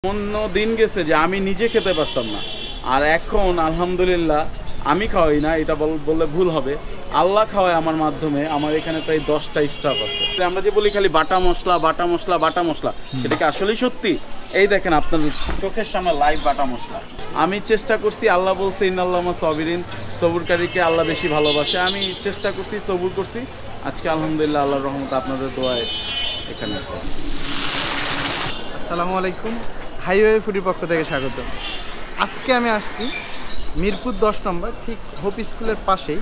অন্য দিন গেছে যে আমি নিজে খেতে পারতাম না, আর এখন আলহামদুলিল্লাহ আমি খাওয়াই না, এটা বললে ভুল হবে, আল্লাহ খাওয়ায় আমার মাধ্যমে। আমার এখানে প্রায় 10টা স্টাফ আছে। আমরা যে বলি খালি বাটা মশলা বাটা মশলা বাটা মশলা, সেটা কি আসলেই সত্যি? এই দেখেন আপনার চোখের সামনে লাইভ বাটা মশলা। আমি চেষ্টা করছি, আল্লাহ বলছে ইন্নাল্লামা সবিরিন, সবুরকারীকে আল্লাহ বেশি ভালোবাসে। আমি চেষ্টা করছি, সবুর করছি। আজকে আলহামদুলিল্লাহ আল্লাহর রহমতে আপনাদের দোয়ায় এখানে। আসসালামু আলাইকুম, হাইওয়ে ফুডির পক্ষ থেকে স্বাগত। আজকে আমি আসছি মিরপুর 10 নম্বর, ঠিক হোপ স্কুলের পাশেই।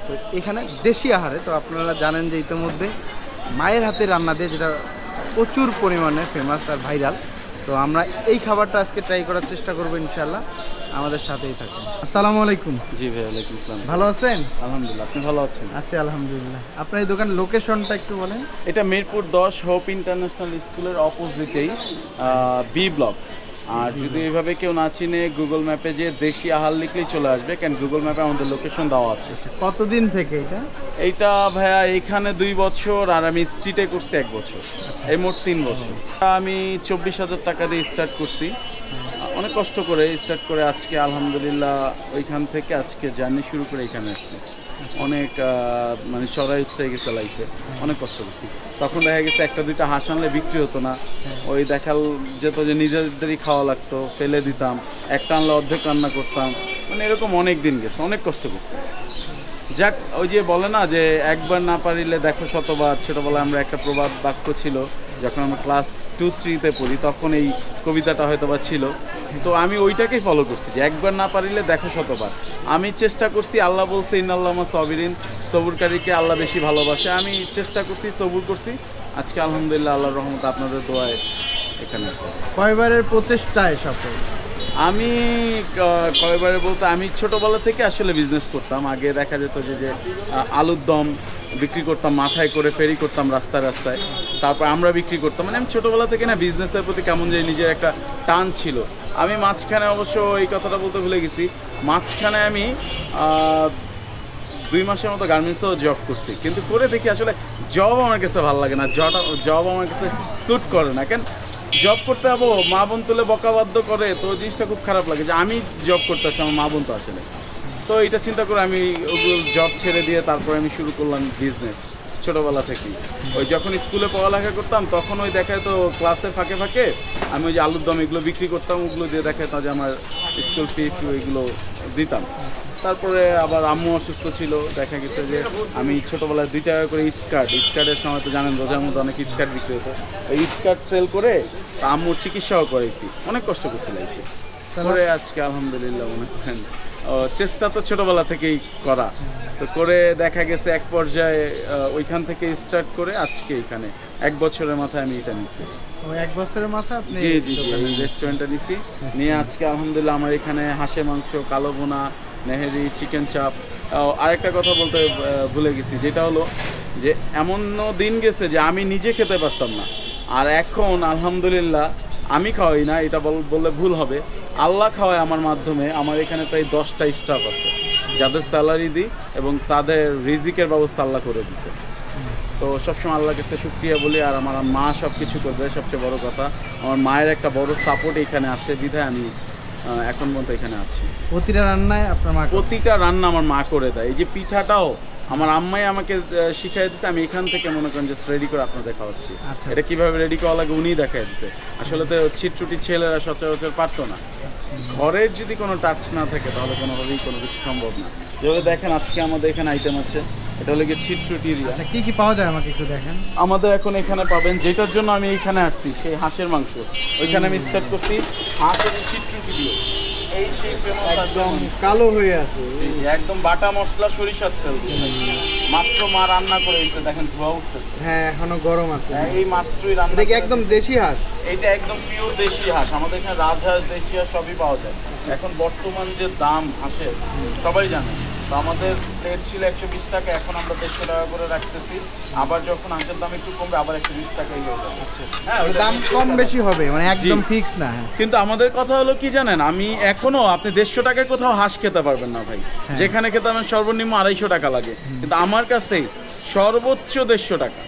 তো এখানে দেশি আহারে, তো আপনারা জানেন যে ইতিমধ্যে মায়ের হাতে রান্না দিয়ে যেটা প্রচুর পরিমাণে ফেমাস আর ভাইরাল। তো আমরা এই খাবারটা আজকে ট্রাই করার চেষ্টা করবো ইনশাআল্লাহ। আমাদের সাথেই থাকুন। আসসালামু আলাইকুম। জি ভাই, ওয়ালাইকুম আসসালাম। ভালো আছেন? আলহামদুলিল্লাহ, আপনি ভালো আছেন? আছি আলহামদুলিল্লাহ। আপনার এই দোকানের লোকেশনটা একটু বলেন। এটা মিরপুর 10 হোপ ইন্টারন্যাশনাল স্কুলের অপোজিটেই বি ব্লক। আর যদি এইভাবে কেউ না চিনে, গুগল ম্যাপে যে দেশি আহার লিখলেই চলে আসবে, কারণ গুগল ম্যাপে আমাদের লোকেশন দেওয়া আছে। কতদিন থেকে এটা? এইটা ভাইয়া এখানে 2 বছর, আর আমি স্ট্রিটে করছি 1 বছর, এই মোট 3 বছর। আমি 24,000 টাকা দিয়ে স্টার্ট করছি, অনেক কষ্ট করে স্টার্ট করে আজকে আলহামদুলিল্লাহ ওইখান থেকে আজকে জার্নি শুরু করে এখানে আসছি। অনেক মানে চড়াই উৎসাহে গেছে লাইফে, অনেক কষ্ট করছি। তখন দেখা গেছে 1-2টা হাঁস আনলে বিক্রি হতো না, ওই দেখাল যেত যে নিজেদেরই খাওয়া লাগতো, ফেলে দিতাম। একটা আনলে অর্ধেক রান্না করতাম, মানে এরকম অনেক দিন গেছে, অনেক কষ্ট করছে। যাক, ওই যে বলে না যে একবার না পারিলে দেখো শতবার। ছোটোবেলায় আমরা একটা প্রবাদ বাক্য ছিল, যখন আমরা ক্লাস 2-3-তে পড়ি, তখন এই কবিতাটা হয়তো বা ছিল। তো আমি ওইটাকেই ফলো করছি যে একবার না পারিলে দেখো শতবার। আমি চেষ্টা করছি, আল্লাহ বলছে ইন্নাল্লামা সবিরিন, সবুরকারীকে আল্লাহ বেশি ভালোবাসে। আমি চেষ্টা করছি, সবুর করছি। আজকে আলহামদুলিল্লাহ আল্লাহর রহমতে আপনাদের দোয়ায় এখানে। কয়বারের প্রচেষ্টায় সফল? আমি কয়বারে বলতে, আমি ছোটোবেলা থেকে আসলে বিজনেস করতাম। আগে দেখা যেত যে আলুর দম বিক্রি করতাম, মাথায় করে ফেরি করতাম রাস্তায় রাস্তায়, তারপর আমরা বিক্রি করতাম। মানে আমি ছোটোবেলা থেকে না বিজনেসের প্রতি কেমন যে নিজের একটা টান ছিল। আমি মাঝখানে অবশ্য এই কথাটা বলতে ভুলে গেছি, মাঝখানে আমি 2 মাসের মতো গার্মেন্টসেও জব করছি, কিন্তু করে দেখি আসলে জব আমার কাছে ভালো লাগে না, জব আমার কাছে স্যুট করে না। কেন জব করতে যাবো, মা বোন তুলে বকাবাধ্য করে, তো জিনিসটা খুব খারাপ লাগে যে আমি জব করতে আসছি, আমার মা বোন তো আসলে। তো এটা চিন্তা করে আমি ওগুলো জব ছেড়ে দিয়ে তারপরে আমি শুরু করলাম বিজনেস ছোটোবেলা থেকেই। ওই যখন স্কুলে পড়ালেখা করতাম, তখন ওই দেখায় তো ক্লাসের ফাঁকে ফাঁকে আমি ওই যে আলুর দম এগুলো বিক্রি করতাম, ওগুলো দিয়ে দেখায় তো যে আমার স্কুল ফি এগুলো দিতাম। তারপরে আবার আম্মু অসুস্থ ছিল, দেখা গেছে যে আমি ছোটোবেলায় 2 টাকা করে ইটকার্ডের সময় তো জানেন রোজার মধ্যে অনেক ইটকার্ড বিক্রি হতো, ওই ইটকার্ড সেল করে আম্মুর চিকিৎসাও করেছি। অনেক কষ্ট করছি লাইফে, করে আজকে আলহামদুলিল্লাহ মনে করেন চেষ্টা তো ছোটোবেলা থেকেই করা, তো করে দেখা গেছে এক পর্যায়ে ওইখান থেকে স্টার্ট করে আজকে এখানে 1 বছরের মাথায় আমি এটা নিছি। 1 বছরের মাথায় আপনি? জি জি জি, এই রেস্টুরেন্টটা নিছি, নিয়ে আজকে আলহামদুলিল্লাহ আমার এখানে হাঁসের মাংস, কালো ভুনা, নেহেরি, চিকেন চাপ। আরেকটা কথা বলতে ভুলে গেছি, যেটা হলো যে এমন দিন গেছে যে আমি নিজে খেতে পারতাম না, আর এখন আলহামদুলিল্লাহ আমি খাওয়াই না, এটা বললে ভুল হবে, আল্লাহ খাওয়ায় আমার মাধ্যমে। আমার এখানে প্রায় 10টা স্টাফ আছে, যাদের স্যালারি দিই এবং তাদের রিজিকের ব্যবস্থা আল্লাহ করে দিছে। তো সবসময় আল্লাহর কাছে শুকরিয়া বলি। আর আমার মা সব কিছু করবে, সবচেয়ে বড় কথা আমার মায়ের একটা বড় সাপোর্ট এখানে আছে, বিধায় আমি এখন পর্যন্ত এখানে আছি। প্রতিটা রান্নায় আপনার মা? প্রতিটা রান্না আমার মা করে দেয়। এই যে পিঠাটাও আমার আম্মাই আমাকে শিখাই দিচ্ছে, আমি এখান থেকে মনে করেন যে রেডি করে আপনাদের খাওয়াচ্ছি। এটা কীভাবে রেডি করা লাগে উনিই দেখাই দিচ্ছে। আসলে তো ছিটছুটি ছেলেরা সচরাচর পারতো না। ঘরের যদি কোনো টাচ না থাকে তাহলে কোনোভাবেই কোনো কিছু সম্ভব না। যেভাবে দেখেন আজকে আমাদের এখানে আইটেম আছে, এটা হলো গিয়ে ছিটছুটি। কী কী পাওয়া যায় আমাকে একটু দেখেন। আমাদের এখন এখানে পাবেন, যেটার জন্য আমি এইখানে আসছি, সেই হাঁসের মাংস। ওইখানে আমি স্টার্ট করছি হাঁসের ছিটছুটি দিয়ে, এই সেই একদম কালো হয়ে আছে, একদম বাটা মশলা সরিষার তেল দিয়ে মাত্র মা রান্না করে এসে দেখেন ধোয়া উঠতেছে। হ্যাঁ, এখনো গরম আছে। এই মাত্রই রান্না। এটা কি একদম দেশি হাঁস? এটা একদম পিওর দেশি হাঁস। আমাদের এখানে রাজহাঁস, দেশি হাঁস সবই পাওয়া যায়। এখন বর্তমান যে দাম হাঁসের সবাই জানে, তো আমাদের প্লেট ছিল 120 টাকা, এখন আমরা 150 টাকা করে রাখতেছি। আবার যখন হাঁসের দাম একটু কমবে আবার 120 টাকাই হয়ে যাবে। হ্যাঁ, দাম কম বেশি হবে, মানে একদম ফিক্স না। কিন্তু আমাদের কথা হলো কি জানেন, আমি এখনো আপনি 150 টাকায় কোথাও হাঁস খেতে পারবেন না ভাই। যেখানে খেতে আমার সর্বনিম্ন 250 টাকা লাগে, কিন্তু আমার কাছে সর্বোচ্চ 150 টাকা।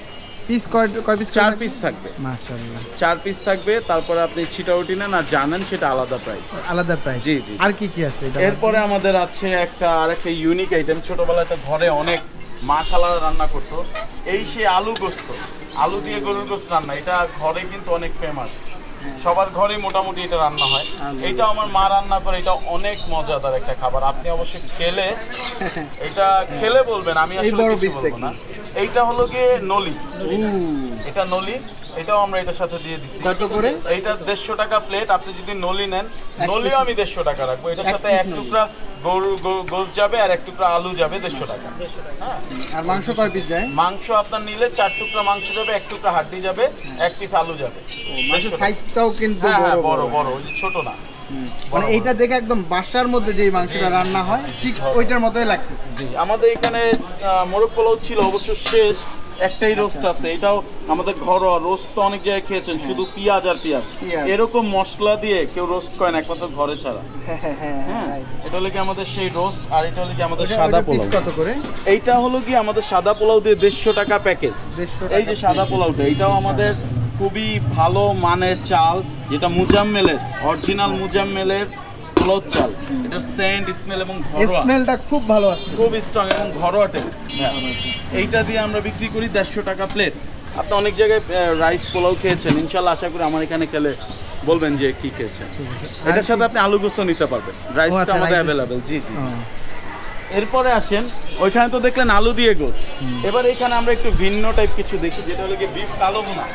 পিস কয় পিস? 4 পিস থাকবে। মাশাআল্লাহ 4 পিস থাকবে। তারপরে আপনি ছিটাউটি নেন আর জানেন সেটা আলাদা প্রাইস। আলাদা প্রাইস। জি জি। আর কি কি আছে এটা? এরপরে আমাদের আছে আরেকটা ইউনিক আইটেম। ছোটবেলায় তো ঘরে অনেক মা খালারা রান্না করতো, এই সেই আলু গোস্ত, আলু দিয়ে গরুর গোস্ত রান্না। এটা ঘরে কিন্তু অনেক ফেমাস, সবার ঘরে মোটামুটি এটা রান্না হয়। এটা আমার মা রান্না করে, এটা অনেক মজাদার একটা খাবার। আপনি অবশ্যই এটা খেলে বলবেন, আমি আসলে কিছু বলবো না। এইটা হলো গিয়ে নলি, এটা নলি, এটাও আমরা এটার সাথে দিয়ে দিচ্ছি। কত করে? এইটা 150 টাকা প্লেট। আপনি যদি নলি নেন, নলিও আমি 150 টাকা রাখবো। এটার সাথে 1 টুকরা গরু গোস্ত যাবে আর 1 টুকরা আলু যাবে, 150 টাকা। হ্যাঁ। আর মাংস কয় পিস যায়? মাংস আপনার নিলে 4 টুকরা মাংস যাবে, 1 টুকরা হাড্ডি যাবে, 1 পিস আলু যাবে। সাইজটাও কিন্তু বড় বড়, ওই যে ছোট না। মানে এইটা দেখে একদম বাসার মধ্যে যে মাংসটা রান্না হয় ঠিক ওইটার মতোই লাগতেছে। জি, আমাদের এখানে মোরগ পোলাও ছিল, অবশ্য শেষ। একটাই রোস্ট আছে, এটাও আমাদের ঘরোয়া রোস্ট। তো অনেক জায়গায় খেয়েছেন শুধু পেঁয়াজ আর পেঁয়াজ, এরকম মশলা দিয়ে কেউ রোস্ট করে না, একমাত্র ঘরে ছাড়া। হ্যাঁ, এটা হলো কি আমাদের সেই রোস্ট। আর এটা হলো কি আমাদের সাদা পোলাও। কত করে? এইটা হলো কি আমাদের সাদা পোলাও দিয়ে 150 টাকা প্যাকেজ। এই যে সাদা পোলাওটা, এটাও আমাদের খুবই ভালো মানের চাল, যেটা মুজাম্মেলের, অরিজিনাল মুজাম্মেলের পোলাও চাল। এটার সেন্ট, স্মেল এবং ঘরোয়া, স্মেলটা খুব ভালো আছে, খুব স্ট্রং এবং ঘরোয়া টেস্ট। এইটা দিয়ে আমরা বিক্রি করি 150 টাকা প্লেট। আপনি অনেক জায়গায় রাইস পোলাও খেয়েছেন, ইনশাল্লাহ আশা করি আমার এখানে খেলে বলবেন যে কি খেয়েছেন। এটার সাথে আপনি আলু গোস্ত নিতে পারবেন, রাইসটা আমাদের অ্যাভেলেবেল। জি জি। এরপরে আসেন, ওইখানে তো দেখলেন আলু দিয়ে গোস্ত। এবার এখানে আমরা একটু ভিন্ন টাইপ কিছু দেখি, যেটা হলো কি বিফ কালো ভুনা।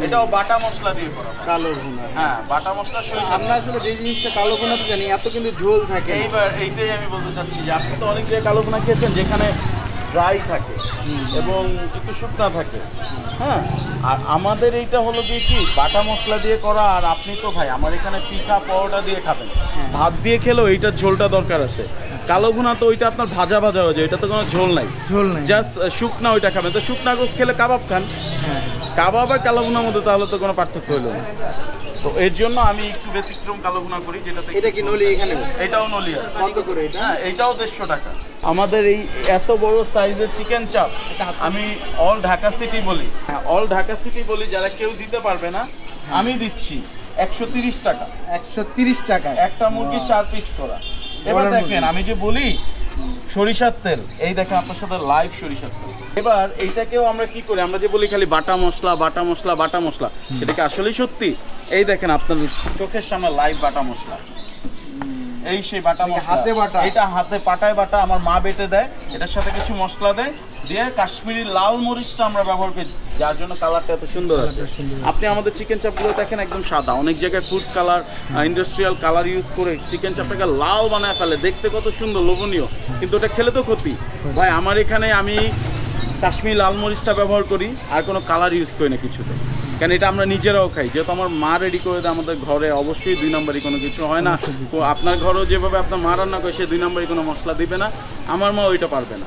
এটাও বাটা মশলা দিয়ে করা। কালো ভুনা? হ্যাঁ, বাটা মশলা। আমরা আসলে যে জিনিসটা কালো ভুনা তো জানি, এত কিন্তু ঝোল থাকে। এইবার এইটাই আমি বলতে চাচ্ছি যে আপনি তো অনেক জায়গায় কালো ভুনা খেয়েছেন যেখানে ড্রাই থাকে এবং একটু শুকনা থাকে। হ্যাঁ, আর আমাদের এইটা হলো গিয়ে কি বাটা মশলা দিয়ে করা। আর আপনি তো ভাই আমার এখানে পিঠা পরোটা দিয়ে খাবেন, ভাত দিয়ে খেলেও এইটার ঝোলটা দরকার আছে। কালো ভুনা তো ওইটা আপনার ভাজা ভাজা হয়ে যায়, এটা তো কোনো ঝোল নাই, জাস্ট শুকনা ওইটা খাবেন। তো শুকনা গোস খেলে কাবাব খান, কাবাব আর কালো ভুনার মধ্যে তাহলে তো কোনো পার্থক্য হলো না। তো এর জন্য আমি একটু ব্যতিক্রম কালো ভুনা করি, যেটাতে এটা কি নলি? এখানে এটাও নলি আছে। কত করে এটা? হ্যাঁ, এটাও 150 টাকা। আমাদের এই এত বড় সাইজের চিকেন চাপ আমি অল ঢাকা সিটি বলি, অল ঢাকা সিটি বলি, যারা কেউ দিতে পারবে না আমি দিচ্ছি 130 টাকা। 130 টাকা একটা মুরগি 4 পিস করা। এবার দেখেন আমি যে বলি সরিষার তেল, এই দেখেন আপনার সাথে লাইভ সরিষার তেল। এবার এইটাকেও আমরা কি করি, আমরা যে বলি খালি বাটা মশলা বাটা মশলা বাটা মশলা, এটা কি আসলেই সত্যি? এই দেখেন আপনার চোখের সামনে লাইভ বাটা মশলা, এই সেই বাটা মশলা, হাতে বাটা। এটা হাতে পাটায় বাটা, আমার মা বেটে দেয়। এটার সাথে কিছু মশলা দেয়, দিয়ে কাশ্মীরি লাল মরিচটা আমরা ব্যবহার করি, যার জন্য কালারটা এত সুন্দর আছে। আপনি আমাদের চিকেন চাপগুলো দেখেন একদম সাদা, অনেক জায়গায় food colour, industrial colour use করে চিকেন চাপটাকে লাল বানায় ফেলে, দেখতে কত সুন্দর লোভনীয়, কিন্তু ওটা খেলে তো ক্ষতি। ভাই আমার এখানে আমি কাশ্মীরি লাল মরিচটা ব্যবহার করি, আর কোনো কালার ইউজ করি না কিছুতে, কেন এটা আমরা নিজেরাও খাই, যেহেতু আমার মা রেডি করে দেয় আমাদের ঘরে। অবশ্যই 2 নম্বরই কোনো কিছু হয় না। আপনার ঘরেও যেভাবে আপনার মা রান্না করে সে 2 নম্বরই কোনো মশলা দিবে না, আমার মা ওইটা পারবে না।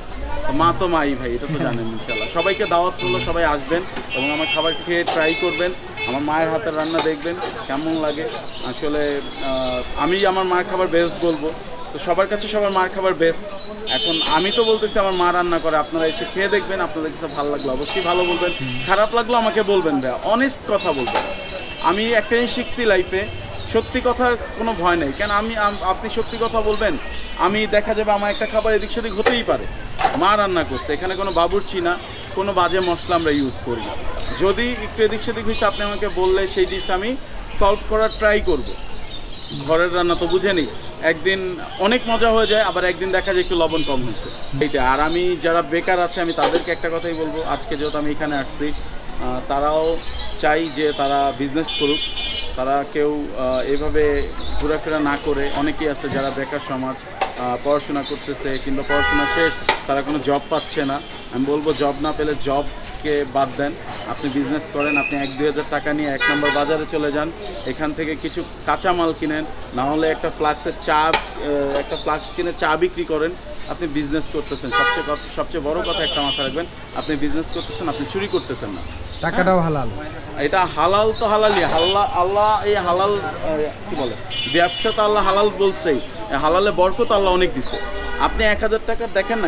মা তো মাই ভাই, এটা তো জানেন। ইনশাল্লাহ সবাইকে দাওয়াত করলো, সবাই আসবেন এবং আমার খাবার খেয়ে ট্রাই করবেন, আমার মায়ের হাতের রান্না দেখবেন কেমন লাগে। আসলে আমি আমার মায়ের খাবার বেস্ট বলবো, তো সবার কাছে সবার মার খাবার বেস্ট। এখন আমি তো বলতেছি আমার মা রান্না করে, আপনারা এসে খেয়ে দেখবেন, আপনাদের কাছে ভালো লাগলো অবশ্যই ভালো বলবেন, খারাপ লাগলো আমাকে বলবেন, ভাইয়া অনেস্ট কথা বলবেন। আমি একটা জিনিস শিখছি লাইফে, সত্যি কথার কোনো ভয় নেই। কেন আপনি সত্যি কথা বলবেন, আমি দেখা যাবে আমার একটা খাবার এদিক সেদিক হতেই পারে, মা রান্না করছে, এখানে কোনো বাবুর্চি না, কোনো বাজে মশলা আমরা ইউজ করি না। যদি একটু এদিক সেদিক হয়েছে আপনি আমাকে বললে সেই জিনিসটা আমি সলভ করার ট্রাই করব। ঘরের রান্না তো বুঝে নিই, একদিন অনেক মজা হয়ে যায়, আবার একদিন দেখা যায় একটু লবণ কম হয়েছে, এইটা। আর আমি যারা বেকার আছে আমি তাদেরকে একটা কথাই বলবো, আজকে যেহেতু আমি এখানে আসছি, তারাও চাই যে তারা বিজনেস করুক, তারা কেউ এভাবে ঘোরাফেরা না করে। অনেকেই আছে যারা বেকার সমাজ, পড়াশোনা করতেছে কিংবা পড়াশোনা শেষ, তারা কোনো জব পাচ্ছে না। আমি বলবো জব না পেলে জবকে বাদ দেন, আপনি বিজনেস করেন। আপনি 1-2 হাজার টাকা নিয়ে 1 নম্বর বাজারে চলে যান, এখান থেকে কিছু কাঁচামাল কিনেন, না হলে একটা ফ্লাক্স কিনে চা বিক্রি করেন, আপনি বিজনেস করতেছেন। সবচেয়ে বড় কথা একটা মাথায় রাখবেন, আপনি বিজনেস করতেছেন, আপনি চুরি করতেছেন না, টাকাটাও হালাল। এটা হালাল তো হালালই, আল্লাহ এই হালাল কি বলে, ব্যবসা তো আল্লাহ হালাল বলছেই, হালালে বরকত আল্লাহ অনেক দিছে। আপনি 1000 টাকার দেখেন না,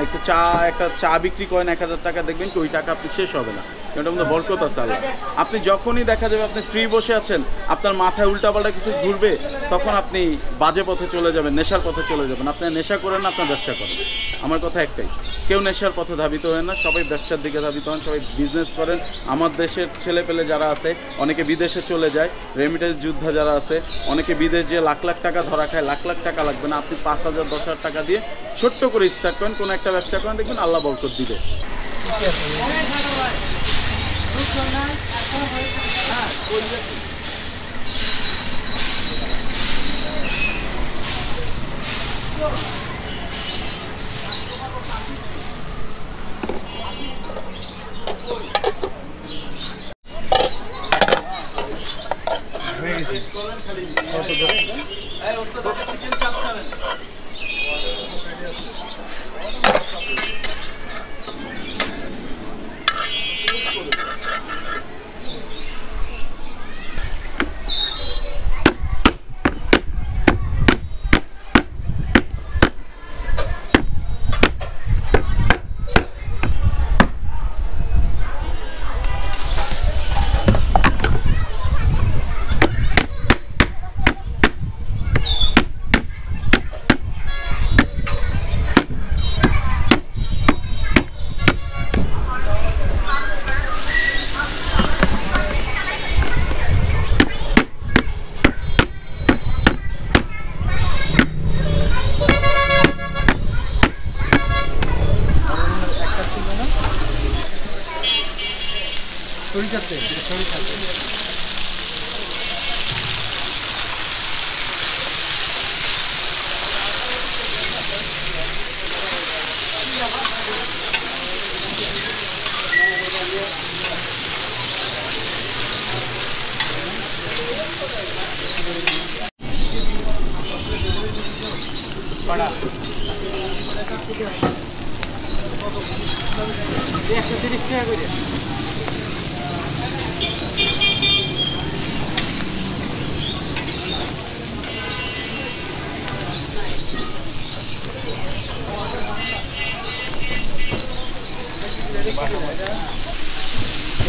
একটা চা বিক্রি করেন 1000 টাকা, দেখবেন কি ওই টাকা আপনি শেষ হবে না, ওটার মধ্যে বরকত আছে আল্লাহ। আপনি যখনই দেখা যাবে আপনি ফ্রি বসে আছেন, আপনার মাথায় উল্টাপাল্টা কিছু ঘুরবে, তখন আপনি বাজে পথে চলে যাবেন, নেশার পথে চলে যাবেন। আপনি নেশা করেন না, আপনার ব্যবসা করেন। আমার কথা একটাই, কেউ নেশার পথে ধাবিত হয় না, সবাই ব্যবসার দিকে ধাবিত হন, সবাই বিজনেস করেন। আমার দেশের ছেলে পেলে যারা আছে অনেকে বিদেশে চলে যায়, রেমিটেন্স যোদ্ধা যারা আছে অনেকে বিদেশ যে লাখ লাখ টাকা ধরা খায়, লাখ লাখ টাকা লাগবে না, আপনি 5,000 10,000 টাকা দিয়ে ছোট্ট করে স্টার্ট করেন, কোনো একটা ব্যবসা করেন, দেখবেন আল্লাহ বরকত দিবে।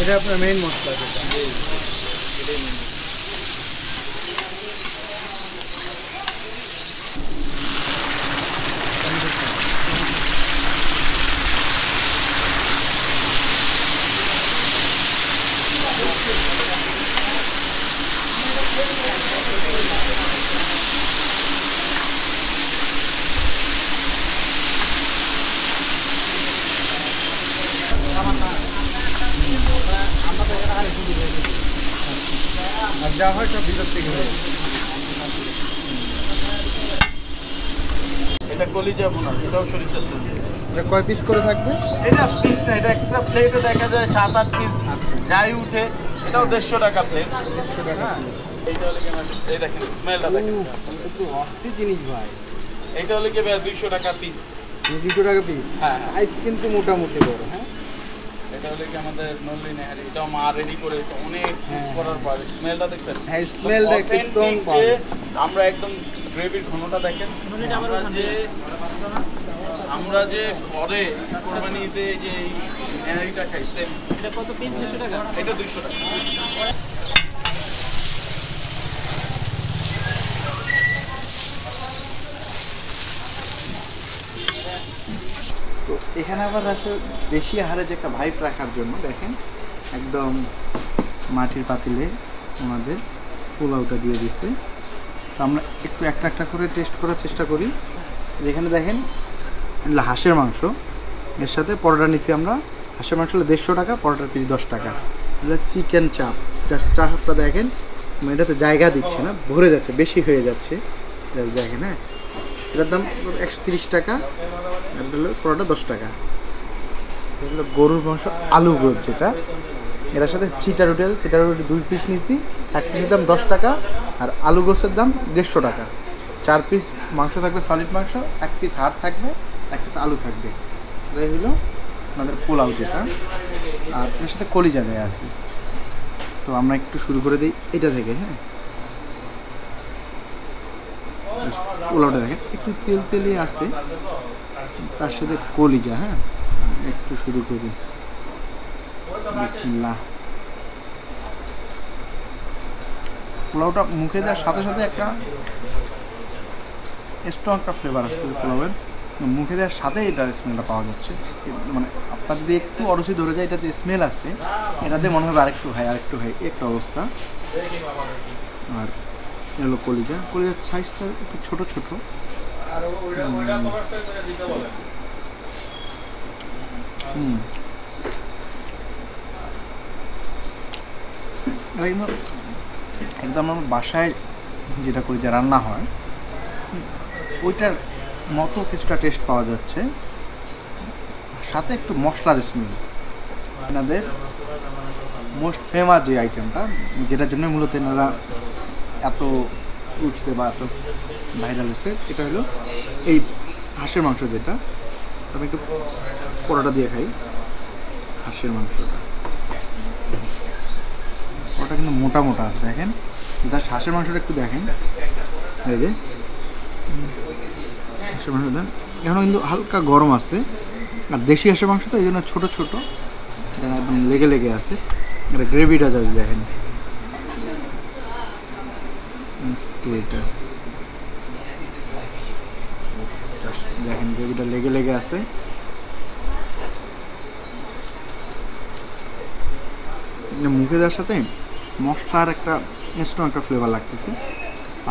এটা আপনার মেইন মশলা। আর যা হয় সব ভিতর থেকে হয়ে যায়। এটা কলিজা বোনা, এটাও সরিষার তেল। এটা কয় পিস করে থাকবে? এটা পিস না, এটা একটা প্লেটে দেখা যায় 7-8 পিস যাই উঠে, এটাও 150 টাকা প্লেট। 150 টাকা। এইটা হলে কি আমার, এই দেখেন স্মেলটা দেখেন, একটু অস্থির জিনিস ভাই। এইটা হলে কি 200 টাকা পিস। 200 টাকা পিস? হ্যাঁ। আইস কিন্তু মোটামুটি বড়। হ্যাঁ, এটা হলে কি আমাদের নলি নেহারি, এটাও মা রেডি করেছে অনেক করার পর। স্মেলটা দেখছেন? হ্যাঁ, স্মেলটা একটু স্ট্রং পাওয়া যায়। আমরা একদম গ্রেভির ঘনটা দেখেন। আমরা যে ঘরে কোরবানিতে যে নেহারিটা খাই, সেম। এটা কত পিস? 200 টাকা। এটা 200 টাকা। তো এখানে আবার আসলে দেশি আহারে যে একটা ভাইব রাখার জন্য দেখেন একদম মাটির পাতিলে আমাদের পোলাওটা দিয়ে দিচ্ছে। তো আমরা একটু একটা একটা করে টেস্ট করার চেষ্টা করি। যেখানে দেখেন হাঁসের মাংস, এর সাথে পরোটা নিছি আমরা। হাঁসের মাংস হলো 150 টাকা, পরোটার পিস 10 টাকা। এটা চিকেন চাপ, জাস্ট চাপটা দেখেন, এটাতে জায়গা দিচ্ছে না, ভরে যাচ্ছে, বেশি হয়ে যাচ্ছে। দেখেন, হ্যাঁ, এটার দাম 130 টাকা, আর হলো পরোটা 10 টাকা। এটা হলো গরুর মাংস আলু গোছ, যেটা এটার সাথে চিটা রুটি আছে, চিটা রুটি 2 পিস নিছি, 1 পিসের দাম 10 টাকা, আর আলু গোছের দাম 150 টাকা। 4 পিস মাংস থাকবে, সলিড মাংস, 1 পিস হাড় থাকবে, 1 পিস আলু থাকবে। এটাই হলো আমাদের পোলাও যেটা, আর এর সাথে কলিজা দেওয়া আছে। তো আমরা একটু শুরু করে দিই এটা থেকে। হ্যাঁ, পোলাওটা দেখেন একটু তেল তেলই আছে, তার সাথে কলিজা। হ্যাঁ, একটু শুরু করি। বিসমিল্লাহ। পোলাওটা মুখে দেওয়ার সাথে সাথে একটা স্ট্রং একটা ফ্লেভার আসছে পোলাওয়ের, মুখে দেওয়ার সাথে এটার স্মেলটা পাওয়া যাচ্ছে। মানে আপনার যদি একটু অরসি ধরে যায়, এটা যে স্মেল আছে এটাতে মনে হবে আরেকটু হয় একটা অবস্থা। আর হলো কলিজার সাইজটা একটু ছোট ছোট। একদম আমার বাসায় যেটা করি, যে রান্না হয় ওইটার মতো কিছুটা টেস্ট পাওয়া যাচ্ছে, সাথে একটু মশলার স্মেল। এনাদের মোস্ট ফেমাস যে আইটেমটা, যেটার জন্য মূলত এনারা এত উঠছে বা এত ভাইরাল হচ্ছে, এটা হলো এই হাঁসের মাংস। যেটা আমি একটু পরোটা দিয়ে খাই। হাঁসের মাংসটা ওটা কিন্তু মোটা মোটা আছে, দেখেন। জাস্ট হাঁসের মাংসটা একটু দেখেন, এই যে হাঁসের মাংস দেন, এখনও কিন্তু হালকা গরম আছে। আর দেশি হাঁসের মাংস তো এই জন্য ছোটো ছোটো, একদম লেগে লেগে আছে। এটা গ্রেভিটা জাস্ট দেখেন, একটু এটা দেখেন, গ্রেভিটা লেগে লেগে আছে। মুখে দেওয়ার সাথে মশলার একটা স্ট্রং একটা ফ্লেভার লাগতেছে।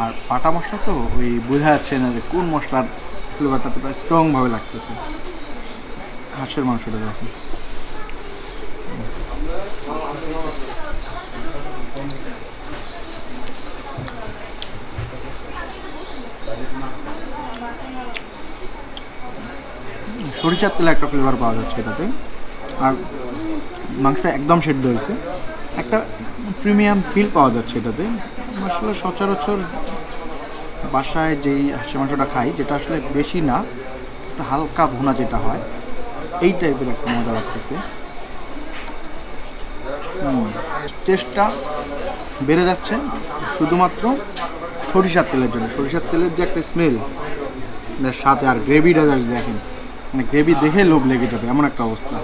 আর পাটা মশলা তো ওই বোঝা যাচ্ছে না যে কোন মশলার ফ্লেভারটা তো প্রায় স্ট্রংভাবে লাগতেছে। হাঁসের মাংসটা দেখেন, সরিষার তেলে একটা ফ্লেভার পাওয়া যাচ্ছে এটাতে। আর মাংসটা একদম সেদ্ধ হয়েছে, একটা প্রিমিয়াম ফিল পাওয়া যাচ্ছে এটাতে। আসলে সচরাচর বাসায় যেই হাঁসের মাংসটা খাই, যেটা আসলে বেশি না, একটু হালকা ভুনা যেটা হয়, এই টাইপের একটা মজা লাগতেছে। টেস্টটা বেড়ে যাচ্ছে শুধুমাত্র সরিষার তেলের জন্য। সরিষার তেলের যে একটা স্মেল সাথে, আর গ্রেভিটা দেখেন, মানে গ্রেভি দেখে লোভ লেগে যাবে এমন একটা অবস্থা।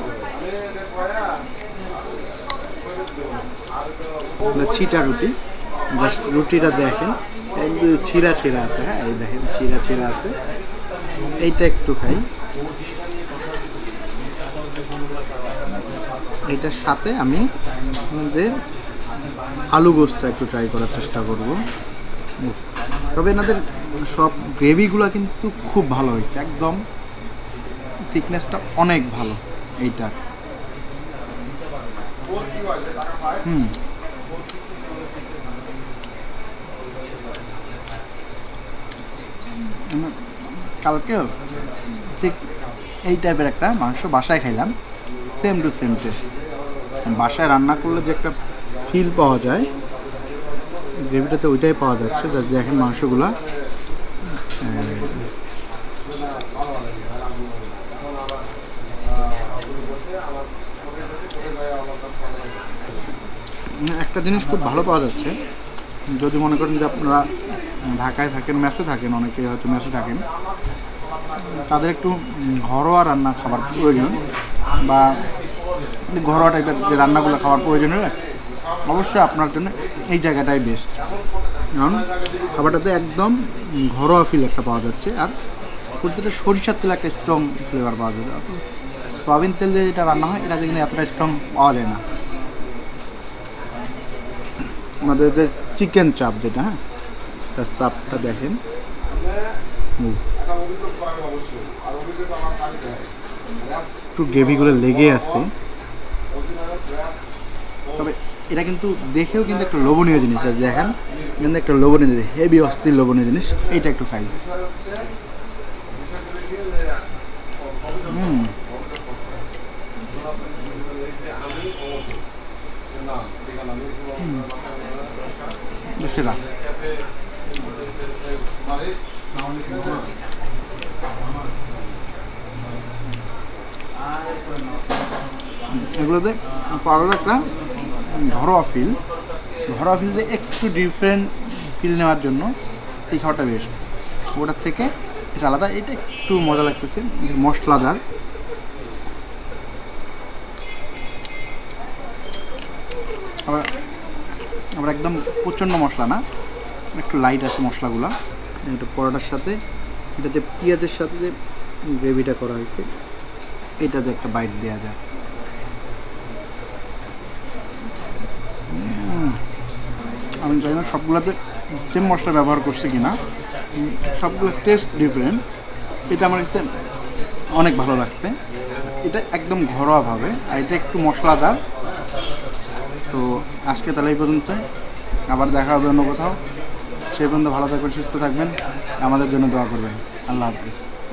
ছিটা রুটি, জাস্ট রুটিটা দেখেন ছিঁড়া ছিঁড়া আছে। হ্যাঁ, এই দেখেন ছিঁড়া ছিঁড়া আছে। এইটা একটু খাই। এইটার সাথে আমি যে আলু গোস্ত একটু ট্রাই করার চেষ্টা করব। তবে এনাদের সব গ্রেভিগুলো কিন্তু খুব ভালো হয়েছে, একদম থিকনেসটা অনেক ভালো এইটার। কালকে ঠিক এই টাইপের একটা মাংস বাসায় খাইলাম, সেম টু সেম টেস্ট। বাসায় রান্না করলে যে একটা ফিল পাওয়া যায়, গ্রেভিটাতে ওইটাই পাওয়া যাচ্ছে। যা দেখেন মাংসগুলা একটা জিনিস খুব ভালো পাওয়া যাচ্ছে, যদি মনে করেন যে আপনারা ঢাকায় থাকেন, মেসে থাকেন, অনেকে হয়তো মেসে থাকেন, তাদের একটু ঘরোয়া রান্না খাবার প্রয়োজন, বা ঘরোয়া টাইপের যে রান্নাগুলো খাওয়ার প্রয়োজন হলে অবশ্যই আপনার জন্য এই জায়গাটাই বেস্ট। কারণ খাবারটাতে একদম ঘরোয়া ফিল একটা পাওয়া যাচ্ছে, আর প্রতিটা সরিষার তেলে একটা স্ট্রং ফ্লেভার পাওয়া যাচ্ছে। অত সয়াবিন তেল দিয়ে যেটা রান্না হয়, এটা কিন্তু এতটা স্ট্রং পাওয়া যায় না। আমাদের যে চিকেন চাপ যেটা, হ্যাঁ, তার চাপটা দেখেন, একটু গ্রেভিগুলো লেগে আছে। তবে এটা কিন্তু দেখেও কিন্তু একটা লোভনীয় জিনিস, দেখেন কিন্তু একটা লোভনীয় জিনিস, হেভি অস্থির লোভনীয় জিনিস। এইটা একটু খাই। সেরা এগুলোতে পাওয়ার একটা ঘরোয়া ফিলতে একটু ডিফারেন্ট ফিল নেওয়ার জন্য এই খাবারটা বেস্ট। ওটার থেকে এটা আলাদা, এটা একটু মজা লাগতেছে, মশলাদার। আবার আবার একদম প্রচণ্ড মশলা না, একটু লাইট আছে মশলাগুলো। এটা পরোটার সাথে, এটা যে পেঁয়াজের সাথে যে গ্রেভিটা করা হয়েছে, এটাতে একটা বাইট দেওয়া যায়। আমি জানি না সবগুলোতে সেম মশলা ব্যবহার করছি কিনা, সবগুলো টেস্ট ডিফারেন্ট। এটা আমার কাছে অনেক ভালো লাগছে। এটা একদম ঘরোয়াভাবে, আর এটা একটু মশলাদার। তো আজকে তাহলে এই পর্যন্ত, আবার দেখা হবে অন্য কোথাও। সেই পর্যন্ত ভালো থাকবেন, সুস্থ থাকবেন, আমাদের জন্য দোয়া করবেন। আল্লাহ হাফিজ।